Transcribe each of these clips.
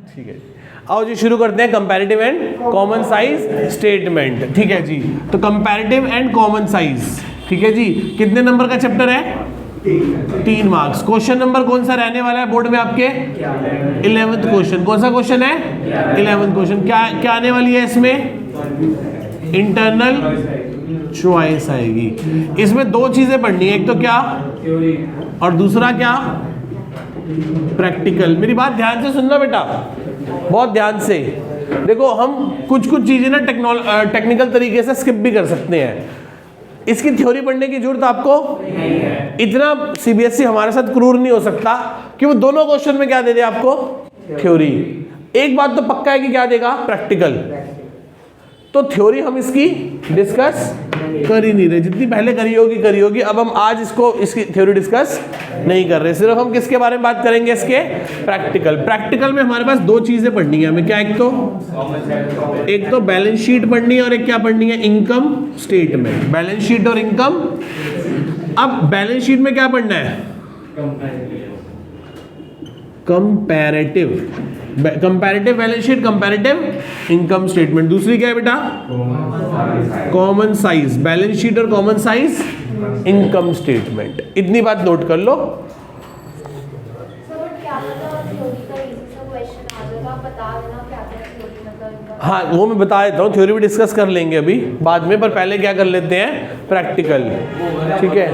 ठीक है, आओ जी शुरू करते हैं comparative and common size statement. ठीक है जी, तो कंपैरेटिव एंड कॉमन साइज, ठीक है जी, कितने नंबर का चैप्टर है? 3 मार्क्स। क्वेश्चन नंबर कौन सा रहने वाला है बोर्ड में आपके? 11th question. कौन सा क्वेश्चन है? 11th question. क्या आने वाली है इसमें? इंटरनल चॉइस आएगी। इसमें 2 चीजें पढ़नी है, एक तो क्या और दूसरा क्या? प्रैक्टिकल। मेरी बात ध्यान से सुनना बेटा, बहुत ध्यान से। देखो हम कुछ चीजें ना टेक्निकल तरीके से स्किप भी कर सकते हैं। इसकी थ्योरी पढ़ने की जरूरत आपको इतना सीबीएसई हमारे साथ क्रूर नहीं हो सकता कि वो दोनों क्वेश्चन में क्या दे दे आपको? थ्योरी। एक बात तो पक्का है कि क्या देगा? प्रैक्टिकल। तो थ्योरी हम इसकी डिस्कस कर ही नहीं रहे, जितनी पहले करी होगी। अब हम आज इसकी थ्योरी डिस्कस नहीं कर रहे, सिर्फ हम किसके बारे में बात करेंगे? इसके प्रैक्टिकल। प्रैक्टिकल में हमारे पास 2 चीजें पढ़नी है हमें। क्या? एक तो बैलेंस शीट पढ़नी है और एक क्या पढ़नी है? Income statement. बैलेंस शीट और इनकम। अब बैलेंस शीट में क्या पढ़ना है? Comparative balance sheet, comparative income statement. दूसरी क्या है बेटा? Common size. बैलेंस शीट और कॉमन साइज इनकम स्टेटमेंट। इतनी बात नोट कर लो। हाँ वो मैं बता देता हूँ, थ्योरी भी डिस्कस कर लेंगे अभी बाद में, पर पहले क्या कर लेते हैं? प्रैक्टिकल। ठीक है,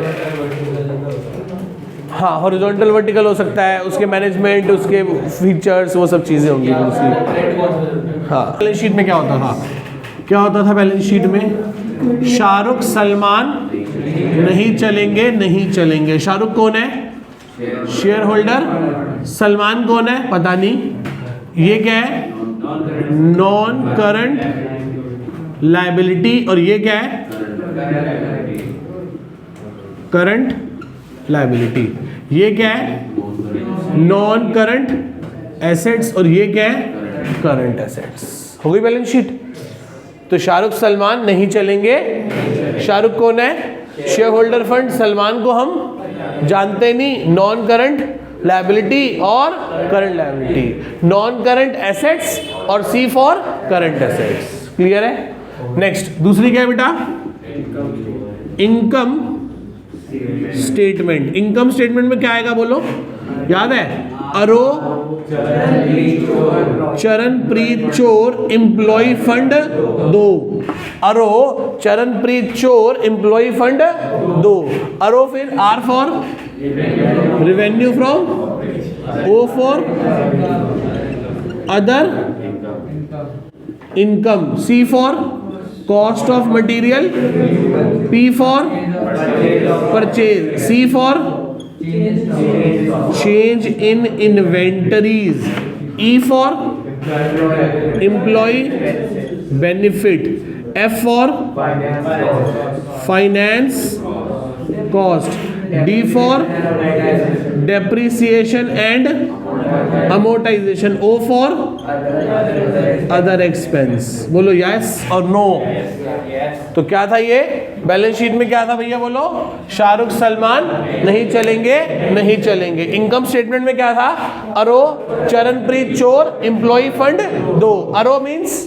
हाँ हॉरिजॉन्टल वर्टिकल हो सकता है, उसके मैनेजमेंट, उसके फीचर्स, वो सब चीज़ें होंगी। हाँ बैलेंस शीट में क्या होता था? बैलेंस शीट में शाहरुख सलमान नहीं चलेंगे। शाहरुख कौन है? Share holder. सलमान कौन है? पता नहीं। ये क्या है? Non current liability. और ये क्या है? Current liability. ये क्या है? Non current assets. और ये क्या है? Current assets. हो गई बैलेंस शीट। तो शाहरुख सलमान नहीं चलेंगे। शाहरुख कौन है? Share holder fund. सलमान को हम जानते नहीं। नॉन करंट लायबिलिटी और current liability. Non current assets और सी फॉर करंट एसेट्स। क्लियर है? नेक्स्ट दूसरी क्या है बेटा? Income statement. इनकम स्टेटमेंट में क्या आएगा बोलो? याद है? अरो चरणप्रीत चोर एम्प्लॉय फंड 2। अरो चरणप्रीत चोर एम्प्लॉय फंड 2। अरो फिर R for revenue from, O for other income, C for cost of material, P for purchase, C for change in inventories, E for employ benefit, F for finance cost, D for depreciation and amortisation, O for other expense. बोलो yes और no. तो क्या था ये? Balance sheet में क्या था भैया बोलो? शाहरुख सलमान नहीं चलेंगे। इनकम स्टेटमेंट में क्या था? अरो चरणप्रीत चोर एम्प्लॉय फंड 2। अरो मीन्स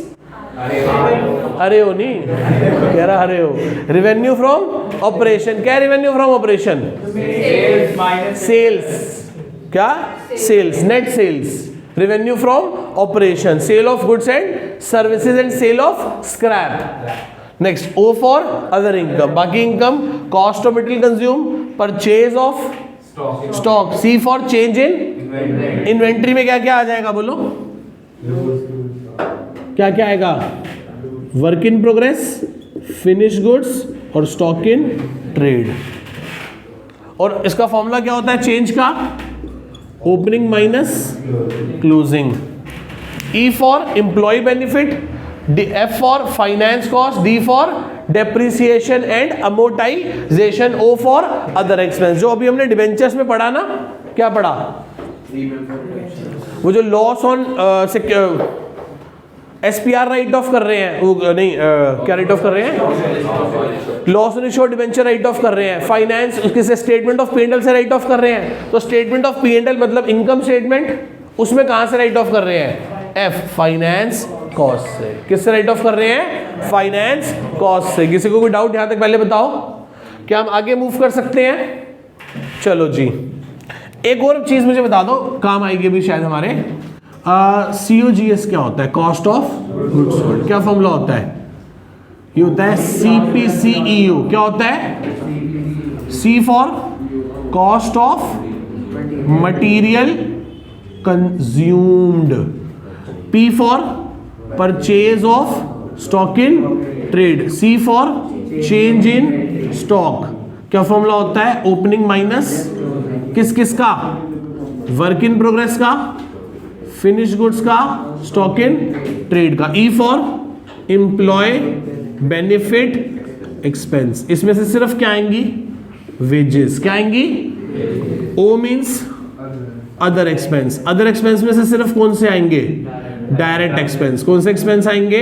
अरे हो नहीं कह रहा, अरे हो। Revenue from operation. क्या रेवेन्यू फ्रॉम ऑपरेशन? सेल्स। क्या? Sales, net sales. Revenue from operation, sale of goods and services and sale of scrap. Next O for other income. बाकी income cost of material consume, purchase of stock, C for change in inventory में क्या क्या आ जाएगा बोलो? क्या क्या आएगा? Work in progress, finish goods और स्टॉक इन ट्रेड। और इसका फॉर्मूला क्या होता है चेंज का? Opening minus closing. E for employ benefit, F for finance cost, D for depreciation and amortisation, O for other expense. जो अभी हमने डिबेंचर्स में पढ़ा ना, क्या पढ़ा? वो जो loss on SPR right of कर रहे हैं, वो नहीं क्या राइट ऑफ कर रहे हैं? Loss on issue debenture right of कर रहे हैं। फाइनेंस उसके से स्टेटमेंट ऑफ P&L से राइट ऑफ कर रहे हैं। तो स्टेटमेंट ऑफ P&L मतलब इनकम स्टेटमेंट, उसमें कहां से राइट ऑफ कर रहे हैं? एफ फाइनेंस कॉस्ट से। किससे राइट ऑफ कर रहे हैं? फाइनेंस कॉस्ट से। किसी को कोई डाउट यहां तक पहले बताओ, क्या हम आगे मूव कर सकते हैं? चलो जी, एक और चीज मुझे बता दो, काम आएगी भी शायद हमारे। COGS क्या होता है? Cost of goods sold. क्या फॉर्मूला होता है? ये होता है CPCEU। क्या होता है? C for cost of material consumed, P for purchase of stock in trade, C for change in stock. क्या फॉर्मूला होता है? ओपनिंग माइनस किस किस का? वर्क इन प्रोग्रेस का, फिनिश गुड्स का, स्टॉक इन ट्रेड का। E for employ benefit expense. इसमें से सिर्फ क्या आएंगी? वेजेस। क्या आएंगी? O means other expense. Other expense में से सिर्फ कौन से आएंगे? Direct expense. कौन से एक्सपेंस आएंगे?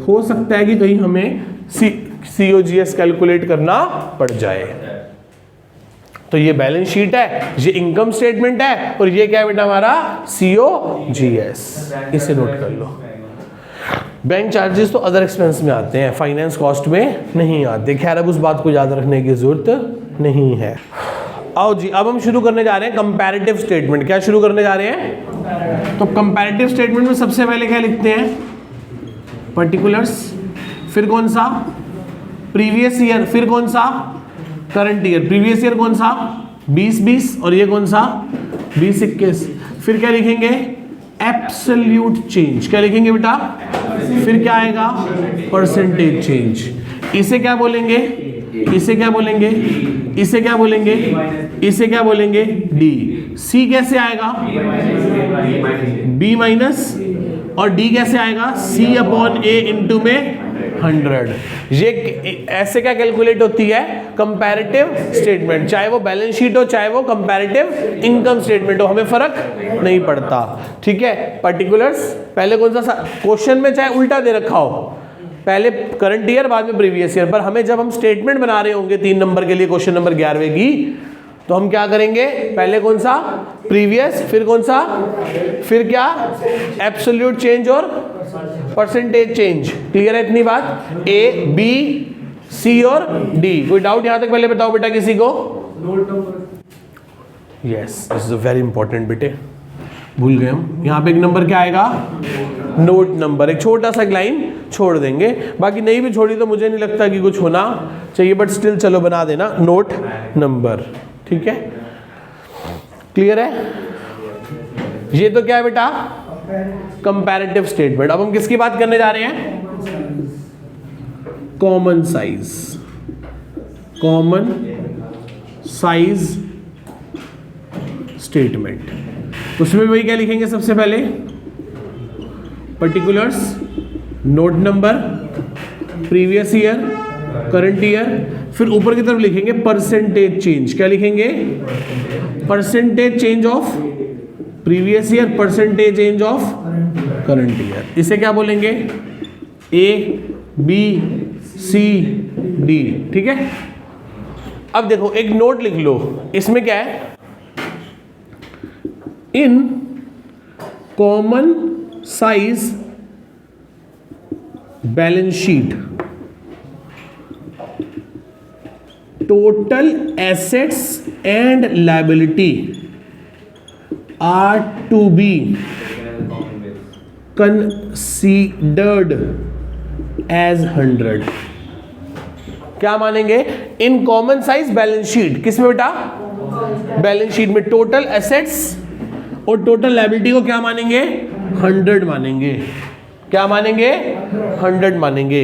हो सकता है कि कहीं हमें COGS कैलकुलेट करना पड़ जाए। तो ये बैलेंस शीट है, ये इनकम स्टेटमेंट है, और ये क्या है बेटा हमारा? COGS। इसे नोट कर लो। बैंक चार्जेस तो अदर एक्सपेंस में आते हैं, फाइनेंस कॉस्ट में नहीं आते। खैर अब उस बात को याद रखने की जरूरत नहीं है। आओ जी, अब हम शुरू करने जा रहे हैं कंपैरेटिव स्टेटमेंट। क्या शुरू करने जा रहे हैं? तो कंपैरेटिव स्टेटमेंट में सबसे पहले क्या लिखते हैं? पर्टिकुलर्स, फिर कौन सा? प्रीवियस ईयर, फिर कौन सा? Current year. प्रीवियस ईयर कौन सा? 2020, और ये कौन सा? 2021। फिर क्या लिखेंगे? Absolute change. क्या लिखेंगे बेटा? फिर क्या आएगा? Percentage change. इसे क्या बोलेंगे? इसे क्या बोलेंगे? इसे क्या बोलेंगे? इसे क्या बोलेंगे? डी। सी कैसे आएगा? बी माइनस, और डी कैसे आएगा? C अपॉन A इंटू में 100। ये ऐसे क्या कैलकुलेट होती है? Comparative statement. चाहे वो बैलेंस शीट हो, चाहे वो कंपैरेटिव इनकम स्टेटमेंट हो, हमें फर्क नहीं पड़ता। ठीक है। पर्टिकुलर्स पहले कौन सा? क्वेश्चन में चाहे उल्टा दे रखा हो, पहले करंट ईयर बाद में प्रीवियस ईयर, पर हमें जब हम स्टेटमेंट बना रहे होंगे 3 नंबर के लिए, क्वेश्चन नंबर 11वें की, तो हम क्या करेंगे? पहले कौन सा? प्रीवियस, फिर कौन सा? फिर क्या? एब्सोल्यूट चेंज और परसेंटेज चेंज। क्लियर है इतनी बात? A, B, C और D। कोई डाउट यहां तक पहले बताओ बेटा किसी को? Yes, this is very important बेटे, भूल गए हम। यहां पे एक नंबर क्या आएगा? Note number. एक छोटा सा लाइन छोड़ देंगे, बाकी नहीं भी छोड़ी तो मुझे नहीं लगता कि कुछ होना चाहिए, बट स्टिल चलो बना देना नोट नंबर। ठीक है, क्लियर है? ये तो क्या है बेटा? Comparative statement. अब हम किसकी बात करने जा रहे हैं? Common size. Common size statement. उसमें वही क्या लिखेंगे? सबसे पहले particulars, note number, previous year, current year, फिर ऊपर की तरफ लिखेंगे परसेंटेज चेंज। क्या लिखेंगे? Percentage change of previous year, percentage change of current year. इसे क्या बोलेंगे? A, B, C, D। ठीक है। अब देखो एक नोट लिख लो, इसमें क्या है? In common size balance sheet total assets and liability are to be considered as 100। क्या मानेंगे? In common size balance sheet. किसमें बेटा? बैलेंस शीट में टोटल एसेट्स और टोटल लायबिलिटी को क्या मानेंगे? 100 मानेंगे। क्या मानेंगे? 100 मानेंगे।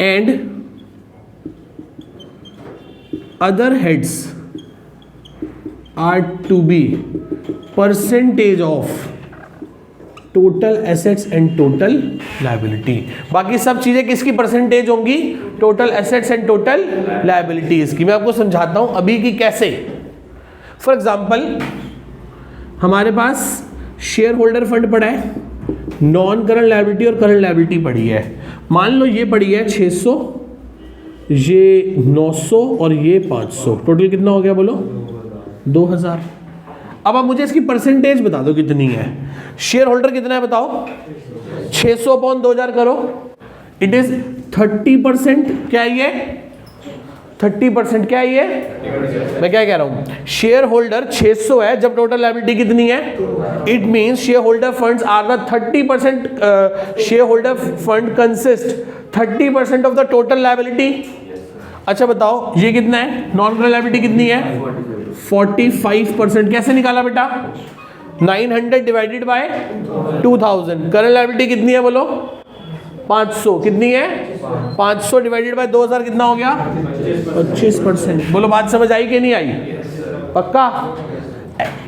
And other heads are to be percentage of total assets and total liability। बाकी सब चीजें किसकी परसेंटेज होंगी? Total assets and total liabilities की। मैं आपको समझाता हूं अभी की कैसे। फॉर एग्जांपल हमारे पास शेयर होल्डर फंड पड़ा है, नॉन करंट लायबिलिटी और करंट लायबिलिटी पड़ी है। मान लो ये पड़ी है 600, ये 900 और ये 500। टोटल कितना हो गया बोलो? 2000। अब आप मुझे इसकी परसेंटेज बता दो कितनी है। शेयर होल्डर कितना है बताओ, 600 अपॉन 2000 करो, इट इज 30%। क्या ये 30%? क्या ये मैं क्या कह रहा हूं, शेयर होल्डर 600 है जब टोटल लायबिलिटी कितनी है, it means share holder funds are the 30%, share holder fund consist 30% of the total liability. अच्छा बताओ ये कितना है, नॉन करंट लायबिलिटी कितनी है, 45%। कैसे निकाला बेटा, 900 डिवाइडेड बाय 2000। करंट लायबिलिटी कितनी है बोलो, 500। कितनी है, 500 डिवाइडेड बाय 2000 कितना हो गया, 25%। बोलो बात समझ आई कि नहीं आई, पक्का।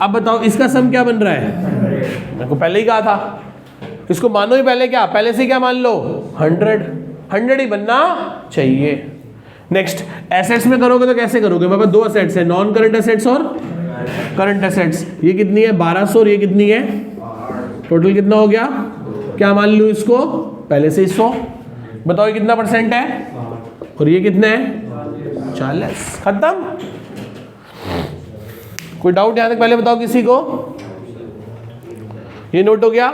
अब बताओ इसका सम क्या बन रहा है, मेरे को पहले ही कहा था, इसको मानो ही पहले, क्या पहले से क्या मान लो, 100 ही बनना चाहिए। नेक्स्ट एसेट्स में करोगे तो कैसे करोगे, मेरे पास दो एसेट्स है, नॉन करंट एसेट्स और करंट एसेट्स। ये कितनी है 1200 और ये कितनी है, टोटल कितना हो गया, क्या मान लूँ इसको पहले से ही 100। बताओ ये कितना परसेंट है और ये कितने है, 40। खत्म। कोई डाउट यहाँ तक पहले बताओ किसी को, ये नोट हो गया।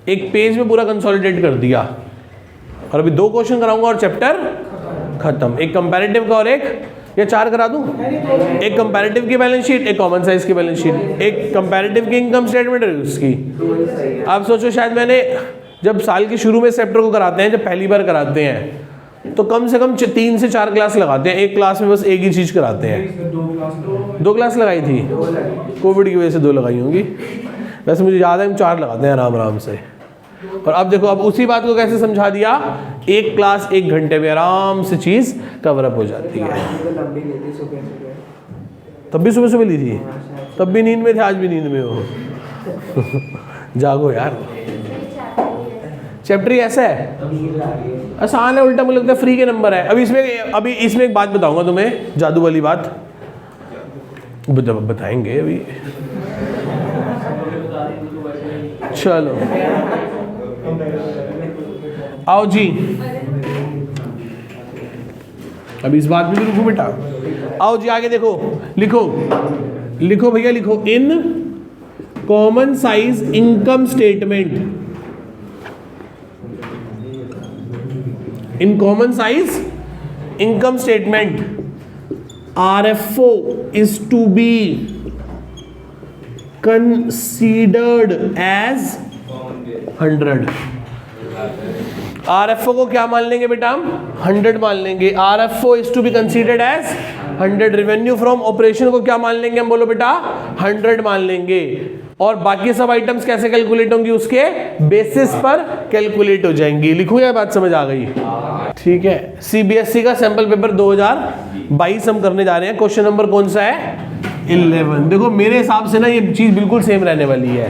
एक पेज में पूरा कंसोलिडेट कर दिया और अभी 2 क्वेश्चन कराऊंगा और चैप्टर खत्म। एक कंपैरेटिव का और एक, या 4 करा दूं, एक कंपैरेटिव की बैलेंस शीट, एक कॉमन साइज की बैलेंस शीट, एक कंपैरेटिव की इनकम स्टेटमेंट है उसकी। आप सोचो शायद मैंने जब साल के शुरू में चैप्टर को कराते हैं, जब पहली बार कराते हैं तो कम से कम 3 से 4 क्लास लगाते हैं, एक क्लास में बस एक ही चीज कराते हैं। 2 क्लास लगाई थी, कोविड की वजह से 2 लगाई होंगी, वैसे मुझे याद है हम 4 लगाते हैं आराम आराम से। और अब देखो, अब उसी बात को कैसे समझा दिया, एक क्लास 1 घंटे में आराम से चीज कवर अप हो जाती है। तब भी सुबह ली थी, तब भी नींद में थे, आज भी नींद में हो। जागो यार, चैप्टर ही ऐसा है, आसान है, उल्टा मुझे लगता है फ्री के नंबर है। अभी इसमें एक बात बताऊंगा तुम्हें, जादू वाली बात बताएंगे अभी। चलो आओ जी, अभी इस बात में भी रुको बेटा, आओ जी आगे देखो, लिखो लिखो भैया लिखो, in common size income statement, in common size income statement RFO is to be considered as 100। RFO को क्या मान लेंगे बेटा हम, 100 मान लेंगे। RFO is to be considered as 100। Revenue from operation को क्या मान लेंगे हम, बोलो बेटा 100 मान लेंगे। और बाकी सब आइटम्स कैसे कैलकुलेट होंगी, उसके बेसिस पर कैलकुलेट हो जाएंगी। लिखूं या बात समझ आ गई, ठीक है। CBSE का सैंपल पेपर 2022 हम करने जा रहे हैं। क्वेश्चन नंबर कौन सा है, 11। देखो मेरे हिसाब से ना ये चीज बिल्कुल सेम रहने वाली है।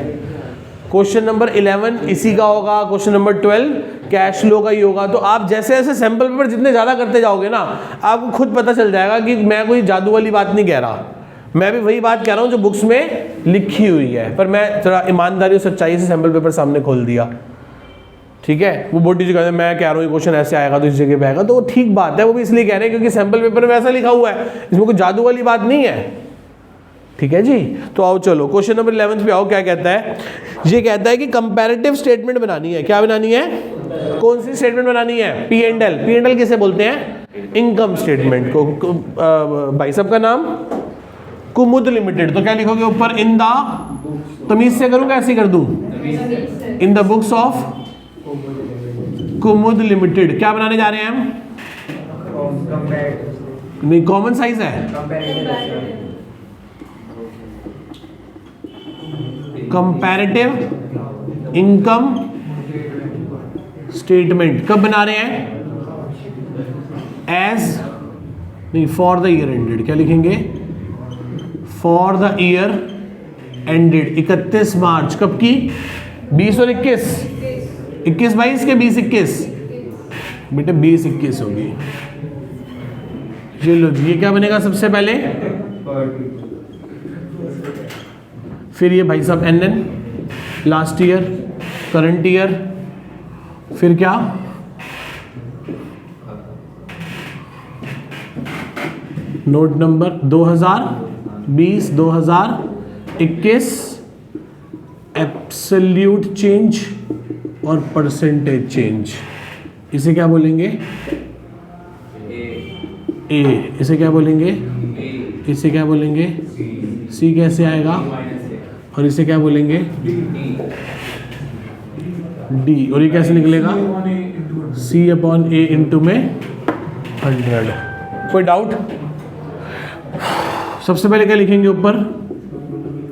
क्वेश्चन नंबर 11 इसी का होगा, क्वेश्चन नंबर 12 कैश फ्लो का ही होगा। तो आप जैसे जैसे सैंपल पेपर जितने ज़्यादा करते जाओगे ना, आपको खुद पता चल जाएगा कि मैं कोई जादू वाली बात नहीं कह रहा, मैं भी वही बात कह रहा हूँ जो बुक्स में लिखी हुई है, पर मैं थोड़ा ईमानदारी और सच्चाई से सैंपल पेपर सामने खोल दिया, ठीक है। वो बोटी जी कहते हैं मैं कह रहा हूँ ये क्वेश्चन ऐसे आएगा तो इस जगह पे आएगा, तो वो ठीक बात है, वो भी इसलिए कह रहे हैं क्योंकि सैंपल पेपर में ऐसा लिखा हुआ है, इसमें कोई जादू वाली बात नहीं है, ठीक है जी। तो आओ चलो क्वेश्चन नंबर 11 पे आओ। क्या कहता है, ये कहता है कि कंपैरेटिव स्टेटमेंट बनानी है। क्या बनानी है, कौन सी स्टेटमेंट बनानी है, P&L। P&L किसे बोलते हैं, इनकम स्टेटमेंट को। भाई साहब का नाम कुमुद लिमिटेड, तो क्या लिखोगे ऊपर, इन द, तमीज से करूँ कैसे कर दूं, इन the books of Kumud limited. क्या बनाने जा रहे हैं हम, नहीं कॉमन साइज है, कंपैरेटिव इनकम स्टेटमेंट। कब बना रहे हैं, एज नहीं, फॉर द ईयर एंडेड। क्या लिखेंगे, फॉर द ईयर एंडेड 31 मार्च। कब की, 20 और 21, 21-22 के 20-21, बेटे 20-21 होगी। चलो ये क्या बनेगा सबसे पहले, फिर ये भाई साहब NN last year, current year, फिर क्या, नोट नंबर 2020-2021 एब्सोल्यूट चेंज और परसेंटेज चेंज, इसे क्या बोलेंगे? ए। इसे क्या बोलेंगे? इसे क्या बोलेंगे? सी कैसे आएगा? और इसे क्या बोलेंगे? डी। और ये कैसे निकलेगा? सी अपॉन ए इंटू में 100। कोई डाउट? सबसे पहले क्या लिखेंगे ऊपर?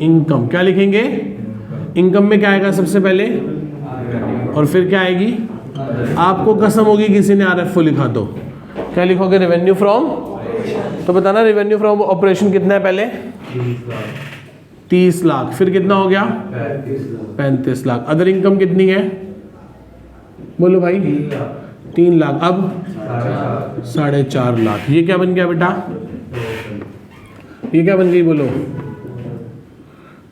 इनकम। क्या लिखेंगे? इनकम में क्या आएगा सबसे पहले? और फिर क्या आएगी? आपको कसम होगी किसी ने RFO लिखा तो क्या लिखोगे? Revenue from. तो बताना रेवेन्यू फ्रॉम ऑपरेशन कितना है पहले? 30 लाख। फिर कितना हो गया? 35 लाख। अदर इनकम कितनी है? बोलो भाई। 3 लाख। अब 4.5 लाख। ये क्या बन गया बेटा? ये क्या बन गई? बोलो।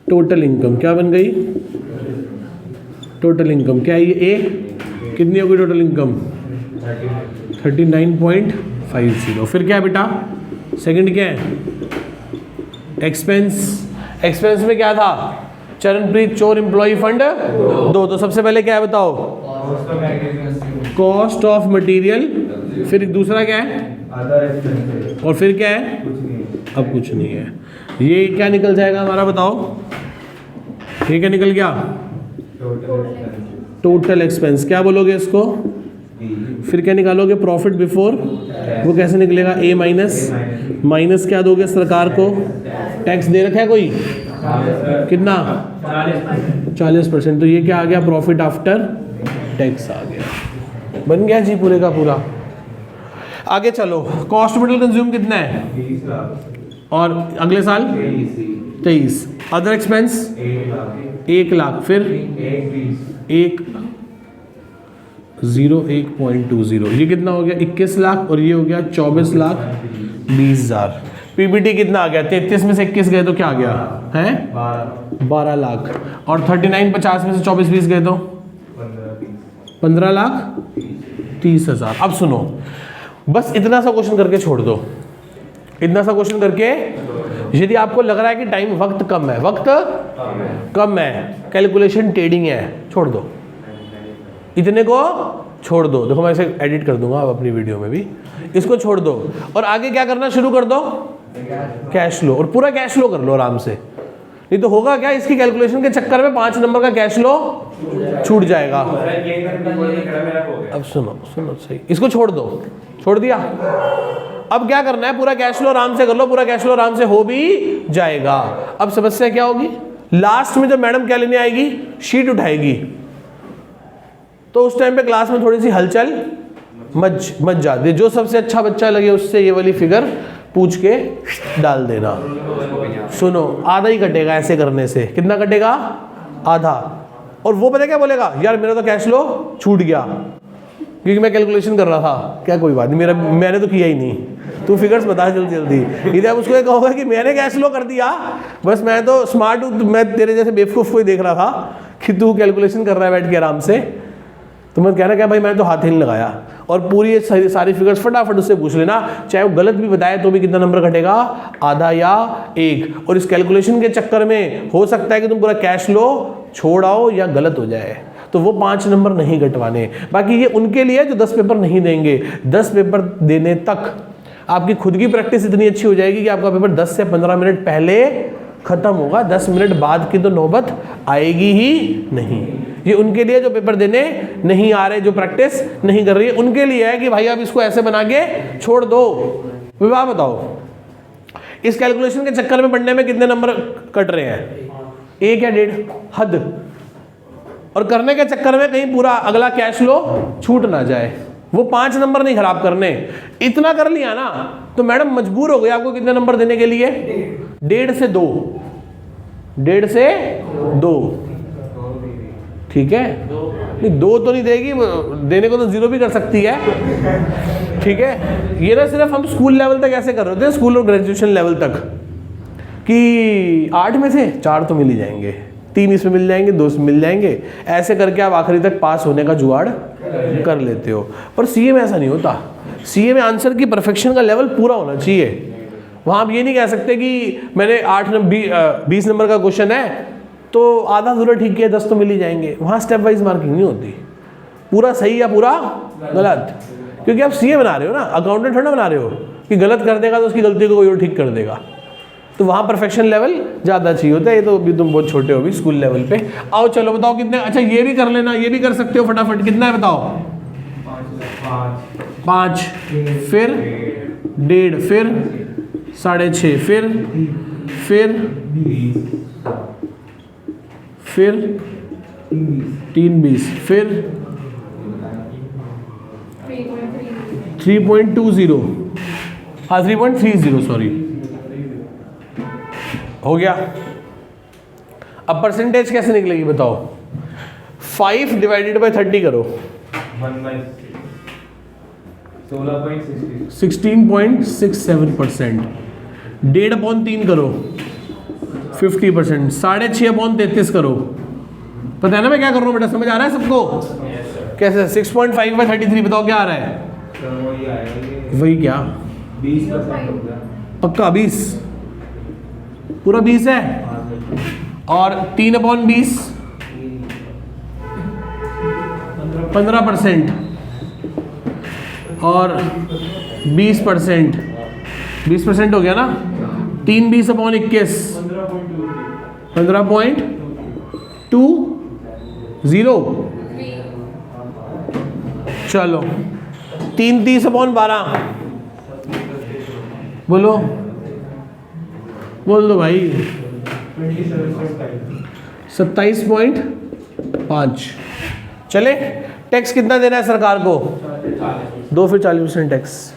Total income. क्या बन गई? टोटल इनकम क्या है ये? ए। कितनी होगी टोटल इनकम? 39.50। फिर क्या है बेटा? सेकंड क्या है? एक्सपेंस। एक्सपेंस में क्या था? चरणप्रीत चोर एम्प्लॉय फंड 2। तो सबसे पहले क्या है बताओ? Cost of material. फिर दूसरा क्या है? और फिर क्या है? अब कुछ नहीं है। ये क्या निकल जाएगा हमारा? बताओ ये क्या निकल गया? Total expense. क्या बोलोगे इसको? फिर क्या निकालोगे? Profit before. वो कैसे निकलेगा? ए माइनस। माइनस क्या दोगे सरकार को? टैक्स दे रखा है कोई? कितना? 40%। तो ये क्या आ गया? प्रॉफिट आफ्टर टैक्स आ गया। बन गया जी पूरे का पूरा। आगे चलो। कॉस्ट मटेरियल कंज्यूम कितना है? और अगले साल 23। Other expense 1 lakh. फिर 1.20। ये कितना हो गया? 21 लाख। और ये हो गया 24,20,000। पीबीटी कितना आ गया? 33 में से 21 गए तो क्या आ गया? है 12 लाख। और 39.50 में से 24-20 गए तो 15,30,000। अब सुनो, बस इतना सा क्वेश्चन करके छोड़ दो। इतना सा क्वेश्चन करके, यदि आपको लग रहा है कि टाइम वक्त कम है, वक्त कम है, कैलकुलेशन टेढ़ी है, छोड़ दो। इतने को छोड़ दो। देखो मैं इसे एडिट कर दूंगा अब अपनी वीडियो में भी। इसको छोड़ दो और आगे क्या करना शुरू कर दो? Cash flow. और पूरा कैश फ्लो कर लो आराम से। नहीं तो होगा क्या? इसकी कैलकुलेशन के चक्कर में 5 नंबर का कैश फ्लो छूट जाएगा। अब सुनो सही, इसको छोड़ दो। छोड़ दिया। अब क्या करना है? पूरा कैश फ्लो आराम से कर लो। पूरा कैश फ्लो आराम से हो भी जाएगा। अब समस्या क्या होगी? लास्ट में जब मैडम क्या लेने आएगी? शीट उठाएगी। तो उस टाइम पे क्लास में थोड़ी सी हलचल मच जाती। जो सबसे अच्छा बच्चा लगे उससे ये वाली फिगर पूछ के डाल देना। सुनो, आधा ही कटेगा ऐसे करने से। कितना कटेगा? आधा। और वो पता क्या बोलेगा? यार मेरा तो कैश फ्लो छूट गया क्योंकि मैं कैलकुलेशन कर रहा था। क्या कोई बात नहीं, मैंने तो किया ही नहीं। तू फिगर्स बता जल्दी। इधर उसको ये कहोगे कि मैंने कैश फ्लो कर दिया, बस मैं तो स्मार्ट हूँ, मैं तेरे जैसे बेवकूफ़ को ही देख रहा था कि तू कैलकुलेशन कर रहा है बैठ के आराम से। तो मैं कह रहा क्या भाई, मैंने तो हाथ ही नहीं लगाया। और पूरी ये सारी फिगर्स फटाफट उससे पूछ लेना, चाहे वो गलत भी बताए तो भी कितना नंबर घटेगा? आधा या 1। और इस कैलकुलेशन के चक्कर में हो सकता है कि तुम पूरा कैश फ्लो छोड़ आओ या गलत हो जाए, तो वो 5 नंबर नहीं घटवाने। बाकी ये उनके लिए जो 10 पेपर नहीं देंगे। 10 पेपर देने तक आपकी खुद की प्रैक्टिस इतनी अच्छी हो जाएगी कि आपका पेपर 10 से 15 मिनट पहले खत्म होगा। 10 मिनट बाद की तो नौबत आएगी ही नहीं। ये उनके लिए जो पेपर देने नहीं आ रहे, जो प्रैक्टिस नहीं कर रही है, उनके लिए है कि भाई आप इसको ऐसे बना के छोड़ दो। विवाह बताओ, इस कैलकुलेशन के चक्कर में पढ़ने में कितने नंबर कट रहे हैं? 1 या 1.5 हद। और करने के चक्कर में कहीं पूरा अगला कैश फ्लो छूट ना जाए। वो 5 नंबर नहीं खराब करने। इतना कर लिया ना तो मैडम मजबूर हो गई आपको कितने नंबर देने के लिए? 1.5 से 2। 1.5 से 2, ठीक है? नहीं 2 तो नहीं देगी, देने को तो 0 भी कर सकती है, ठीक है? ये ना सिर्फ हम स्कूल लेवल तक ऐसे कर रहे थे, स्कूल और ग्रेजुएशन लेवल तक, कि 8 में से 4 तो मिल ही जाएंगे, 3 इसमें मिल जाएंगे, 2 इसमें मिल जाएंगे। ऐसे करके आप आखिरी तक पास होने का जुगाड़ कर लेते हो। पर सीए में ऐसा नहीं होता। सीए में आंसर की परफेक्शन का लेवल पूरा होना चाहिए। वहाँ आप ये नहीं कह सकते कि मैंने 20 नंबर का क्वेश्चन है तो आधा अधूरा ठीक किया 10 तो मिल ही जाएंगे। वहाँ स्टेप वाइज मार्किंग नहीं होती, पूरा सही या पूरा गलत, क्योंकि आप सीए बना रहे हो ना, अकाउंटेंट थोड़ा बना रहे हो कि गलत कर देगा तो उसकी गलती को कोई और ठीक कर देगा। तो वहाँ परफेक्शन लेवल ज़्यादा चाहिए होता है। ये तो अभी तुम बहुत छोटे हो, अभी स्कूल लेवल पे। आओ चलो बताओ कितने, अच्छा ये भी कर लेना, ये भी कर सकते हो फटाफट। कितना है बताओ? 5, फिर 1.5, फिर 6.5, फिर 3.20, फिर 3.20, हाँ 3.30, सॉरी, हो गया। अब परसेंटेज कैसे निकलेगी बताओ? 5 डिवाइडेड बाय 30 करो, 16.67%। 1.5/3 करो, 50%। 6.5/33 करो। पता है ना मैं क्या कर रहा हूँ बेटा? समझ आ रहा है सबको? कैसे? 6.5/33 बताओ क्या आ रहा है? वही क्या? 20% पक्का? 20 पूरा 20 है। और 3/20 15%। और 20%, 20% हो गया ना? 3 20/21 15.20। चलो 3 30/12 बोलो, बोल दो भाई। 27.5। चले। टैक्स कितना देना है सरकार को? 2, फिर 40% टैक्स।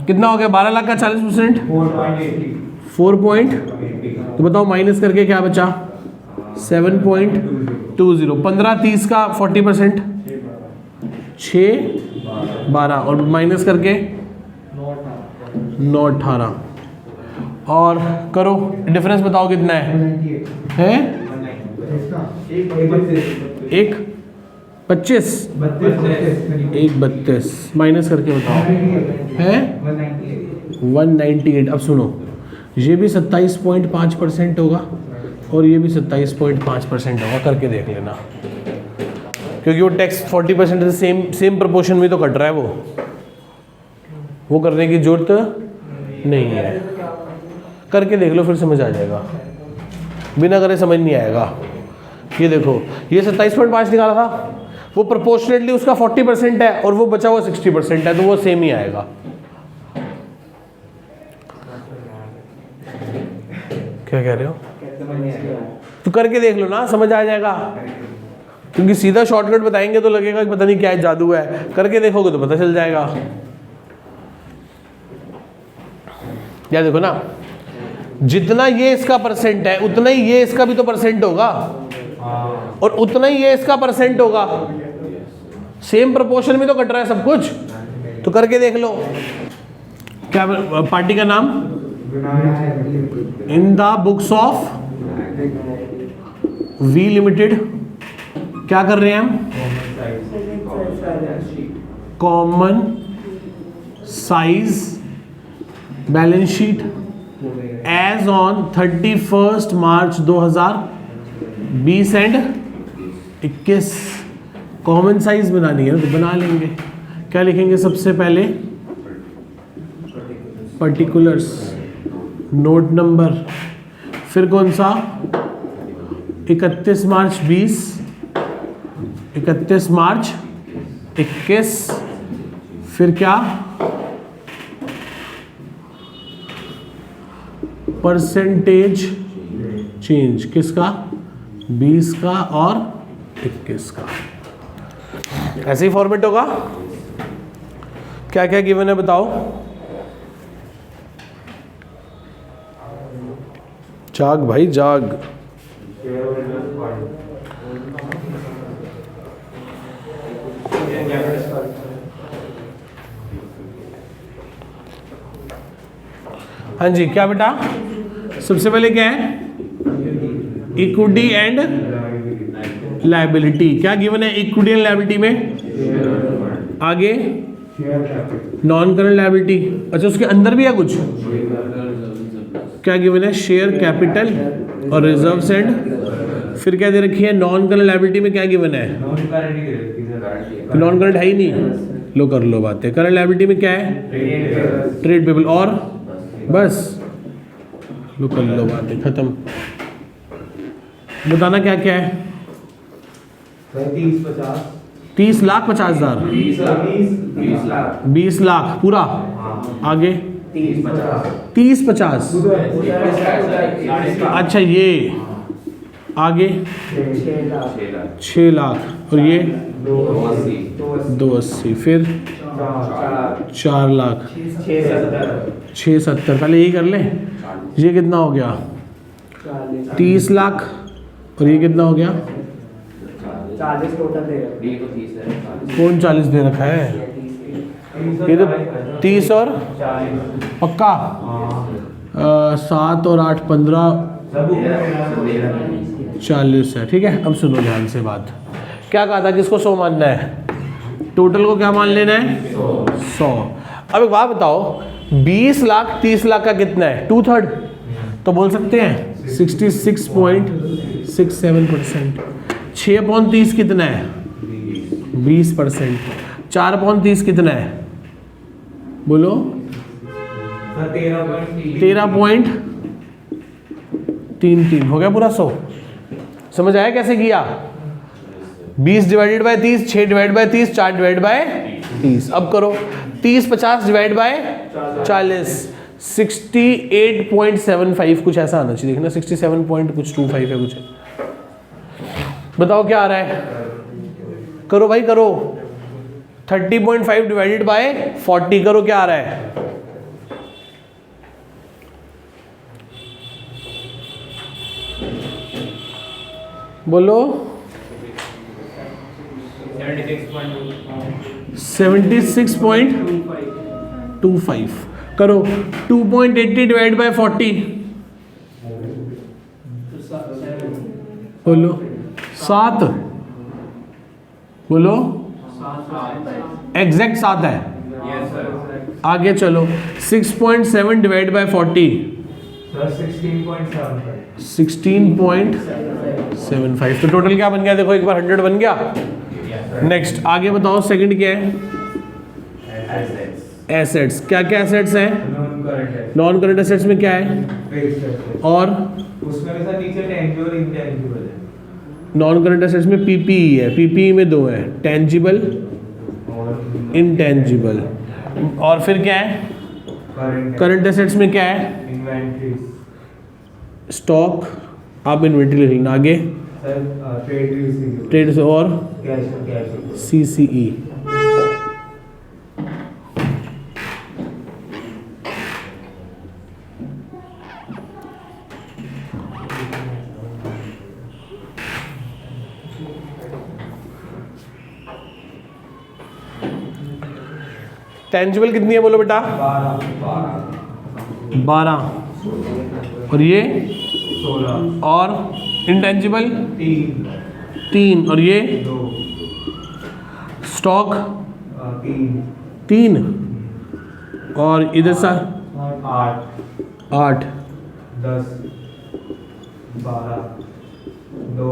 कितना हो गया? 12 लाख का 40%? 4. तो बताओ माइनस करके क्या बचा? 7.20। 15 30 का 40%? 6 12, और माइनस करके 9 18। और करो डिफरेंस, बताओ कितना है? 1 25, 1 32, माइनस करके बताओ। है 198। अब सुनो, ये भी 27.5% होगा और ये भी 27.5% होगा, करके देख लेना, क्योंकि वो टैक्स 40% से सेम प्रोपोर्शन में तो कट रहा है। वो करने की जरूरत नहीं है, करके देख लो, फिर समझ आ जाएगा। बिना करे समझ नहीं आएगा। ये देखो, ये 27.5 निकाला था, वो प्रोपोर्शनेटली उसका 40% है और वो बचा हुआ 60% है, तो वो सेम ही आएगा। क्या कह रहे हो? तो करके देख लो ना, समझ आ जाएगा। क्योंकि सीधा शॉर्टकट बताएंगे तो लगेगा कि पता नहीं क्या जादू है, करके देखोगे तो पता चल जाएगा। या देखो ना, जितना ये इसका परसेंट है उतना ही ये इसका भी तो परसेंट होगा, और उतना ही ये इसका परसेंट होगा। सेम प्रोपोर्शन में तो कट रहा है सब कुछ, तो करके देख लो। क्या पार्टी का नाम? In the books of V limited. क्या कर रहे हैं हम? Common size balance sheet as on 31 March 2020 and 21। Common size बनानी है तो बना लेंगे। क्या लिखेंगे सबसे पहले? पर्टिकुलर्स, नोट नंबर, फिर कौन सा? 31 मार्च 20, 31 मार्च 21, फिर क्या? परसेंटेज चेंज, किसका? 20 का और 21 का। ऐसे ही फॉर्मेट होगा। क्या क्या गिवन है बताओ? जाग भाई जाग। हाँ जी, क्या बेटा? सबसे पहले क्या है? Equity and liability. क्या गिवन है इक्विटी एंड लायबिलिटी में? आगे नॉन करंट लायबिलिटी, अच्छा उसके अंदर भी है कुछ, क्या गिवन है, शेयर कैपिटल और रिजर्व्स एंड फिर क्या दे रखी है, नॉन करंट लायबिलिटी में क्या गिवन है, नॉन करंट है ही नहीं, लो कर लो बातें। करंट लायबिलिटी में क्या है, ट्रेड पेबल और बस, लो कर लो बातें, खत्म। बताना क्या क्या है, 30 लाख 50,000, 20 लाख पूरा, आगे 30 50, अच्छा ये आगे 6 लाख और ये 280, फिर 4 लाख 670, पहले यही कर ले, ये कितना हो गया 30 लाख और ये कितना हो गया 40 टोटल दे कौन 40 दे रखा है, ये तो 30 और पक्का 7 और 8 15 40 है, ठीक है। अब सुनो ध्यान से बात, क्या कहा था, किसको 100 मानना है, टोटल को क्या मान लेना है 100। अब एक बात बताओ, 20 लाख 30 लाख का कितना है 2/3, तो बोल सकते हैं 66.67%। 6/30 कितना है 20%। 4/30 कितना है बोलो 13.33, हो गया पूरा 100। समझ आया कैसे किया, 20 divided by 30, 6 divide by 30, 4 divide by 30। अब करो 30 50 डिवाइड बाय 40, 68.75 कुछ ऐसा आना चाहिए, देखना 67 पॉइंट कुछ 25 है कुछ है। बताओ क्या आ रहा है, करो भाई करो, 30.5 डिवाइडेड बाय 40 करो, क्या आ रहा है, बोलो 76.25 करो, 2.80 डिवाइड बाय 40 बोलो 7, बोलो एग्जैक्ट 7 है। आगे चलो 6.7 डिवाइड बाय 40 16.75, तो टोटल क्या बन गया, देखो एक बार 100 बन गया। नेक्स्ट आगे बताओ, सेकंड क्या है, एसेट्स। क्या क्या एसेट्स हैं, नॉन करंट एसेट्स में क्या है, और उसमें सर नीचे टेंजिबल और इंटेंजिबल है। नॉन करंट एसेट्स में पीपीई है, पीपीई में 2 है, टेंजिबल इंटेंजिबल। और फिर क्या है, करंट एसेट्स में क्या है, इन्वेंटरी, स्टॉक, आप इन्वेंटरी लिख लेना। आगे ट्रेड से और सीसीई। टेंजिबल कितनी है बोलो बेटा, 12 और ये 16 और इंटेंजिबल 3 और ये 2 स्टॉक 3 और इधर सा 8 10 12 2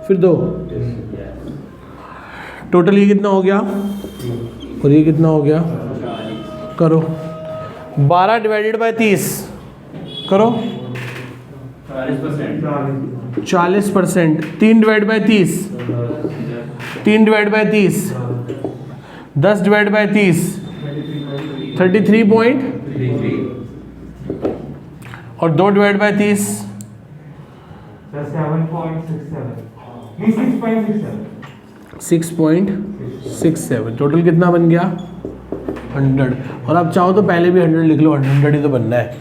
फिर 2, टोटल ये कितना हो गया और ये कितना हो गया, करो 12 डिवाइडेड बाय 30 करो 40%। 3 divide by 30, 3 divide by 30, 10 divide by 30, 33 point, और 2 डिवाइड बाय 30 6.67। टोटल कितना बन गया 100। और आप चाहो तो पहले भी 100 लिख लो, 100 ही तो बनना है।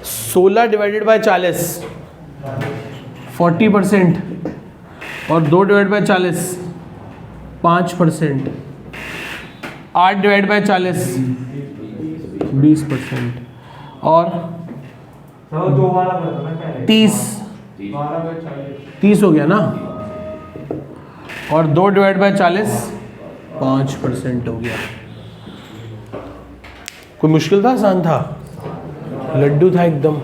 16 डिवाइडेड बाय 40 40%, और 2 डिवाइड बाय 40 5%, 8 डिवाइड बाय 40 20%, और 30 हो गया ना, और 2 डिवाइड बाय 40 5% हो गया। कोई मुश्किल था, आसान था, लड्डू था एकदम।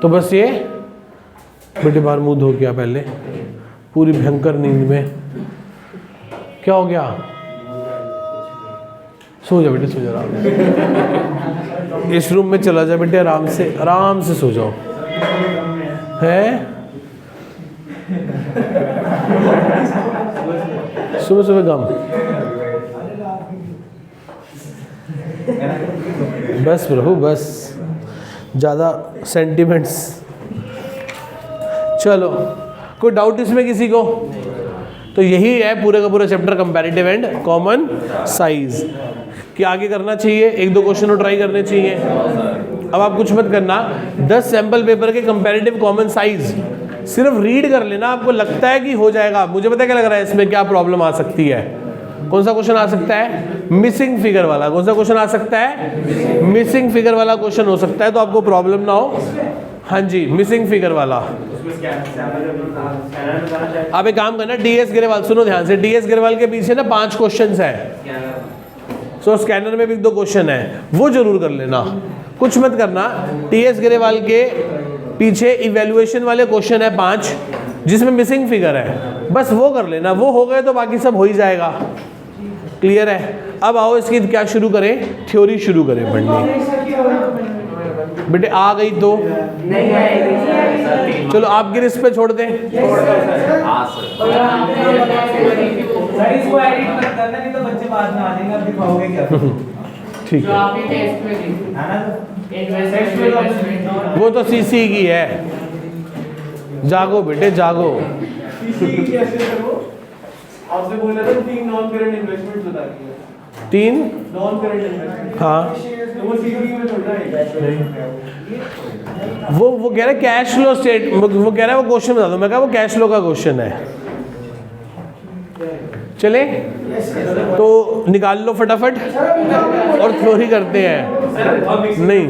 तो बस ये बेटे बार मुँह धो गया पहले, पूरी भयंकर नींद में। क्या हो गया? सो जा बेटे, सो जा आराम से। इस रूम में चला जा बेटे, आराम से सो जाओ। है सुबह सुबह गम। बस प्रभु बस, ज़्यादा सेंटिमेंट्स। चलो, कोई डाउट इसमें किसी को? तो यही है पूरे का पूरा chapter, comparative and common size. कि आगे करना चाहिए, 1-2 क्वेश्चन और ट्राई करने चाहिए। अब आप कुछ मत करना, 10 सैंपल पेपर के कंपैरेटिव कॉमन साइज सिर्फ रीड कर लेना। आपको लगता है कि हो जाएगा, मुझे पता है क्या लग रहा है इसमें क्या प्रॉब्लम आ सकती है। कौन सा क्वेश्चन आ सकता है? मिसिंग फिगर वाला। कौन सा क्वेश्चन आ सकता है? मिसिंग फिगर वाला क्वेश्चन हो सकता है, तो आपको प्रॉब्लम ना हो। हाँ जी, मिसिंग फिगर वाला। आप एक काम करना, DS ग्रेवाल, सुनो ध्यान से, DS ग्रेवाल के पीछे ना 5 क्वेश्चन है। सो स्कैनर में भी 2 क्वेश्चन है, वो जरूर कर लेना। कुछ मत करना, TS ग्रेवाल के पीछे इवैल्यूएशन वाले क्वेश्चन है 5, जिसमें मिसिंग फिगर है, बस वो कर लेना। वो हो गए तो बाकी सब हो ही जाएगा। क्लियर है? अब आओ इसकी क्या शुरू करें, थ्योरी शुरू करें पढ़नी। बेटे आ गई तो चलो आपकी रिस्क पे छोड़ दें। ठीक है, वो तो CC की है। जागो बेटे जागो। आपसे बोला था 3 नॉन करंट इन्वेस्टमेंट्स बता दिए। 3 नॉन करंट इन्वेस्टमेंट। हाँ, वो सीसी में छोटा है। वो कह रहा है कैश फ्लो स्टेट, वो कह रहा है वो क्वेश्चन बता दो। मैं कहा वो कैश फ्लो का क्वेश्चन है। चले तो निकाल लो फटाफट और थ्योरी करते हैं। नहीं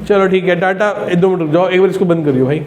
चलो ठीक है, टाटा। 1-2 मिनट रुक जाओ, एक बार इसको बंद करियो भाई।